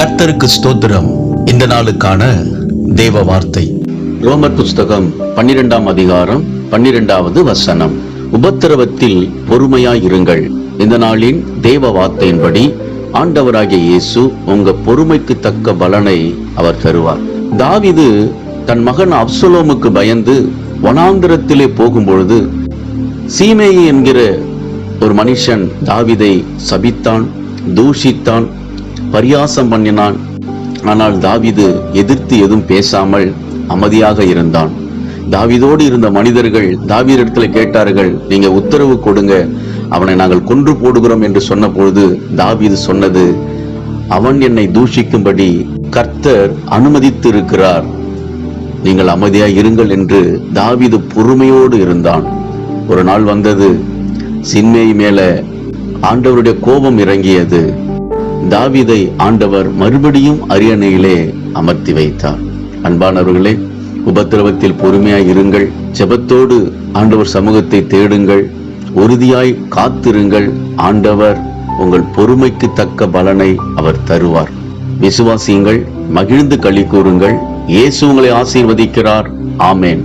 கர்த்தருக்கு ஸ்தோத்திரம். இந்த நாளுக்கான தேவ வார்த்தை ரோமர் புஸ்தகம் 12ஆம் அதிகாரம் 12வது வசனம். உபத்திரவத்தில் பொறுமையாயிருங்கள். இந்த நாளின் தேவ வார்த்தையின்படி ஆண்டவராகிய இயேசு உங்க பொறுமைக்கு தக்க பலனை அவர் தருவார். தாவீது தன் மகன் அப்சலோமுக்கு பயந்து வனாந்திரத்திலே போகும்பொழுது சீமேயி என்கிற ஒரு மனுஷன் தாவீதை சபித்தான், தூஷித்தான், பரியாசம் பண்ணினான். ஆனால் தாவீது எதிர்த்து எதுவும் பேசாமல் அமைதியாக இருந்தான். தாவீதோடு இருந்த மனிதர்கள் தாவீதிடத்துல கேட்டார்கள், நீங்க உத்தரவு கொடுங்க, அவனை நாங்கள் கொன்று போடுகிறோம் என்று சொன்ன பொழுது தாவீது சொன்னது, அவன் என்னை தூஷிக்கும்படி கர்த்தர் அனுமதித்து இருக்கிறார், நீங்கள் அமைதியாய் இருங்கள் என்று தாவீது பொறுமையோடு இருந்தான். ஒரு நாள் வந்தது, சீமேயி மேல ஆண்டவருடைய கோபம் இறங்கியது. தாவீதை ஆண்டவர் மறுபடியும் அரியணையிலே அமர்த்தி வைத்தார். அன்பானவர்களே, உபத்திரவத்தில் பொறுமையாய் இருங்கள். ஜெபத்தோடு ஆண்டவர் சமூகத்தை தேடுங்கள். உறுதியாய் காத்திருங்கள். ஆண்டவர் உங்கள் பொறுமைக்கு தக்க பலனை அவர் தருவார். விசுவாசியுங்கள், மகிழ்ந்து களி கூறுங்கள். இயேசு உங்களை ஆசீர்வதிக்கிறார். ஆமேன்.